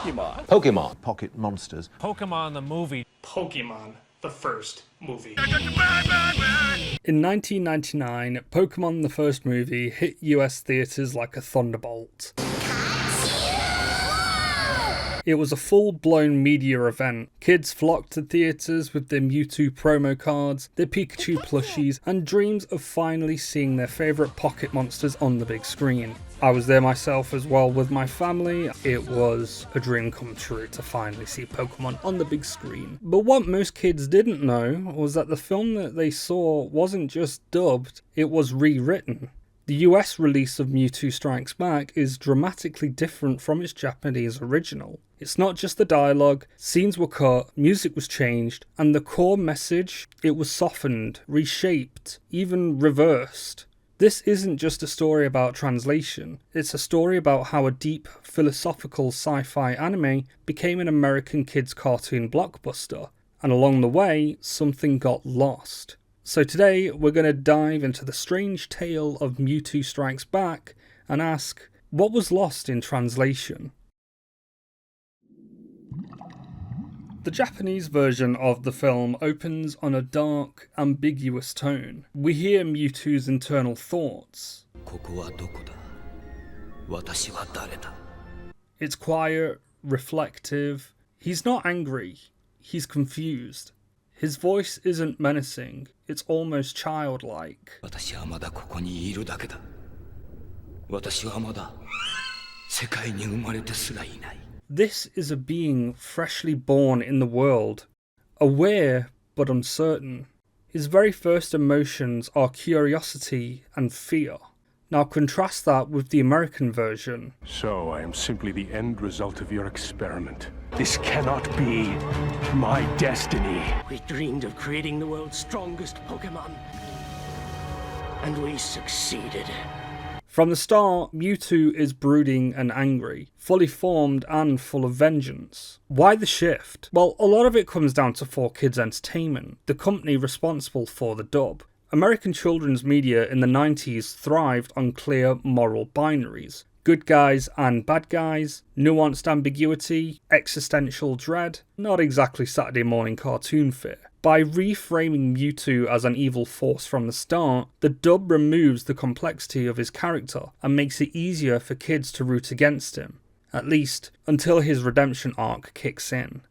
Pokemon. Pokemon. Pocket monsters. Pokemon the movie. Pokemon, the first movie. In 1999, Pokémon the first movie hit US theaters like a thunderbolt. It was a full-blown media event. Kids flocked to theaters with their Mewtwo promo cards, their Pikachu plushies, and dreams of finally seeing their favourite pocket monsters on the big screen. I was there myself as well with my family. It was a dream come true to finally see Pokemon on the big screen. But what most kids didn't know was that the film that they saw wasn't just dubbed, it was rewritten. The US release of Mewtwo Strikes Back is dramatically different from its Japanese original. It's not just the dialogue, scenes were cut, music was changed, and the core message, it was softened, reshaped, even reversed. This isn't just a story about translation, it's a story about how a deep, philosophical sci-fi anime became an American kids' cartoon blockbuster, and along the way, something got lost. So today, we're going to dive into the strange tale of Mewtwo Strikes Back and ask, what was lost in translation? The Japanese version of the film opens on a dark, ambiguous tone. We hear Mewtwo's internal thoughts. It's quiet, reflective. He's not angry, he's confused. His voice isn't menacing, it's almost childlike. This is a being freshly born in the world, aware but uncertain. His very first emotions are curiosity and fear. Now contrast that with the American version. So I am simply the end result of your experiment. This cannot be my destiny. We dreamed of creating the world's strongest Pokemon, and we succeeded. From the start, Mewtwo is brooding and angry, fully formed and full of vengeance. Why the shift? Well, a lot of it comes down to 4Kids Entertainment, the company responsible for the dub. American children's media in the 90s thrived on clear moral binaries. Good guys and bad guys, nuanced ambiguity, existential dread, not exactly Saturday morning cartoon fare. By reframing Mewtwo as an evil force from the start, the dub removes the complexity of his character and makes it easier for kids to root against him, at least until his redemption arc kicks in.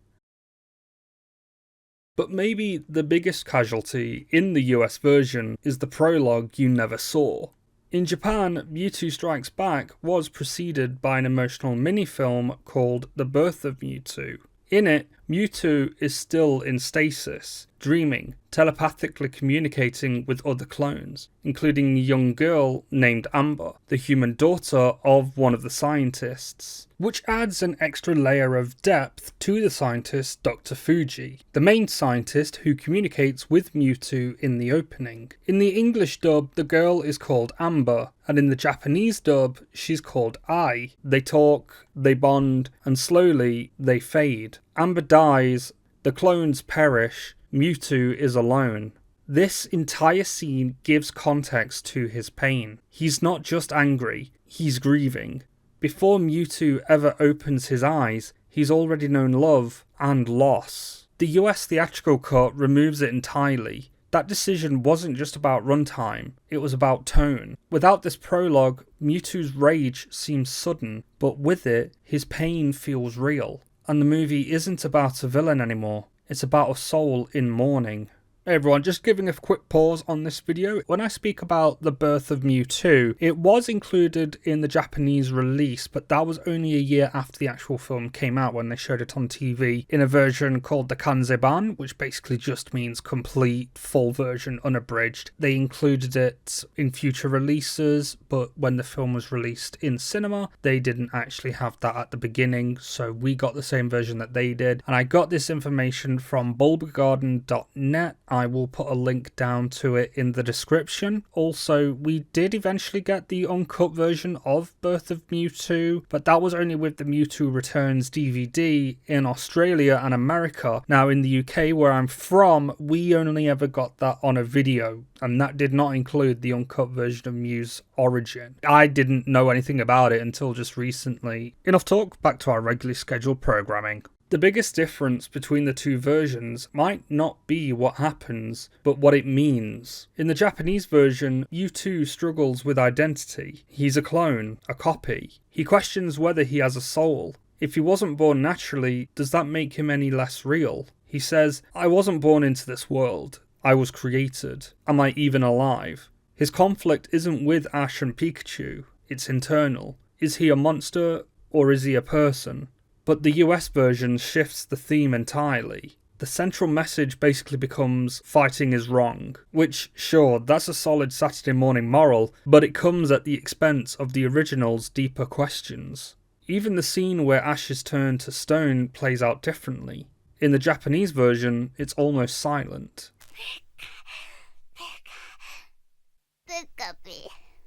But maybe the biggest casualty in the US version is the prologue you never saw. In Japan, Mewtwo Strikes Back was preceded by an emotional mini-film called The Birth of Mewtwo. In it, Mewtwo is still in stasis, dreaming, telepathically communicating with other clones, including a young girl named Amber, the human daughter of one of the scientists, which adds an extra layer of depth to the scientist Dr. Fuji, the main scientist who communicates with Mewtwo in the opening. In the English dub, the girl is called Amber, and in the Japanese dub, she's called Ai. They talk, they bond, and slowly they fade. Amber dies, the clones perish, Mewtwo is alone. This entire scene gives context to his pain. He's not just angry, he's grieving. Before Mewtwo ever opens his eyes, he's already known love and loss. The US theatrical cut removes it entirely. That decision wasn't just about runtime, it was about tone. Without this prologue, Mewtwo's rage seems sudden, but with it, his pain feels real. And the movie isn't about a villain anymore, it's about a soul in mourning. Hey everyone, just giving a quick pause on this video. When I speak about The Birth of Mewtwo, it was included in the Japanese release, but that was only a year after the actual film came out when they showed it on TV in a version called the Kanzenban, which basically just means complete, full version, unabridged. They included it in future releases, but when the film was released in cinema, they didn't actually have that at the beginning, so we got the same version that they did. And I got this information from bulbagarden.net. I will put a link down to it in the description. Also, we did eventually get the uncut version of Birth of Mewtwo, but that was only with the Mewtwo Returns DVD in Australia and America. Now in the UK, where I'm from, we only ever got that on a video, and that did not include the uncut version of Mew's origin. I didn't know anything about it until just recently. Enough talk, back to our regularly scheduled programming. The biggest difference between the two versions might not be what happens, but what it means. In the Japanese version, Mewtwo struggles with identity. He's a clone, a copy. He questions whether he has a soul. If he wasn't born naturally, does that make him any less real? He says, "I wasn't born into this world. I was created. Am I even alive?" His conflict isn't with Ash and Pikachu. It's internal. Is he a monster or is he a person? But the US version shifts the theme entirely. The central message basically becomes fighting is wrong, which, sure, that's a solid Saturday morning moral, but it comes at the expense of the original's deeper questions. Even the scene where Ash is turned to stone plays out differently. In the Japanese version, it's almost silent.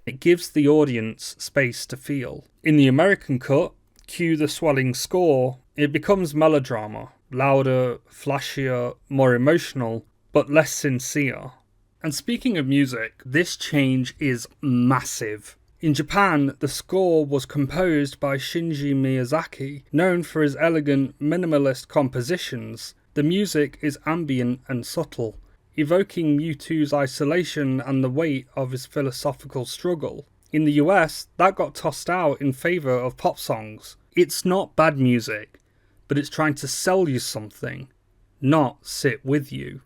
It gives the audience space to feel. In the American cut, cue the swelling score, it becomes melodrama, louder, flashier, more emotional, but less sincere. And speaking of music, this change is massive. In Japan, the score was composed by Shinji Miyazaki, known for his elegant, minimalist compositions. The music is ambient and subtle, evoking Mewtwo's isolation and the weight of his philosophical struggle. In the US, that got tossed out in favour of pop songs. It's not bad music, but it's trying to sell you something, not sit with you.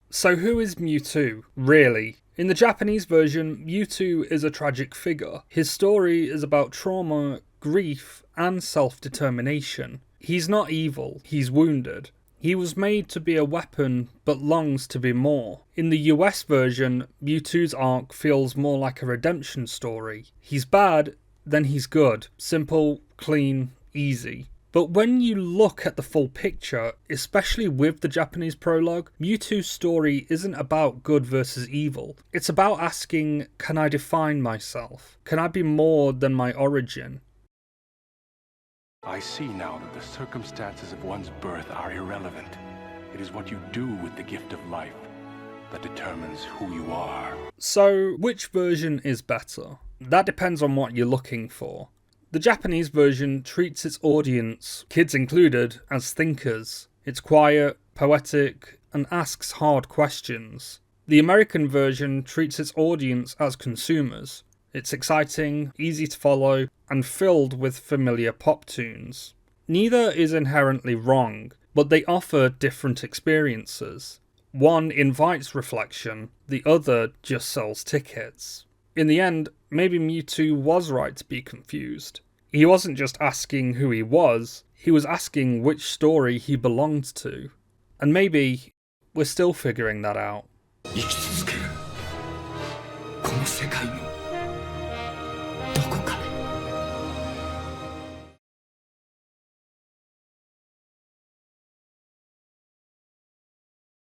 So who is Mewtwo, really? In the Japanese version, Mewtwo is a tragic figure. His story is about trauma, grief, and self-determination. He's not evil, he's wounded. He was made to be a weapon, but longs to be more. In the US version, Mewtwo's arc feels more like a redemption story. He's bad, then he's good. Simple, clean, easy. But when you look at the full picture, especially with the Japanese prologue, Mewtwo's story isn't about good versus evil. It's about asking, can I define myself? Can I be more than my origin? I see now that the circumstances of one's birth are irrelevant. It is what you do with the gift of life that determines who you are. So, which version is better? That depends on what you're looking for. The Japanese version treats its audience, kids included, as thinkers. It's quiet, poetic, and asks hard questions. The American version treats its audience as consumers. It's exciting, easy to follow, and filled with familiar pop tunes. Neither is inherently wrong, but they offer different experiences. One invites reflection, the other just sells tickets. In the end, maybe Mewtwo was right to be confused. He wasn't just asking who he was asking which story he belonged to. And maybe we're still figuring that out.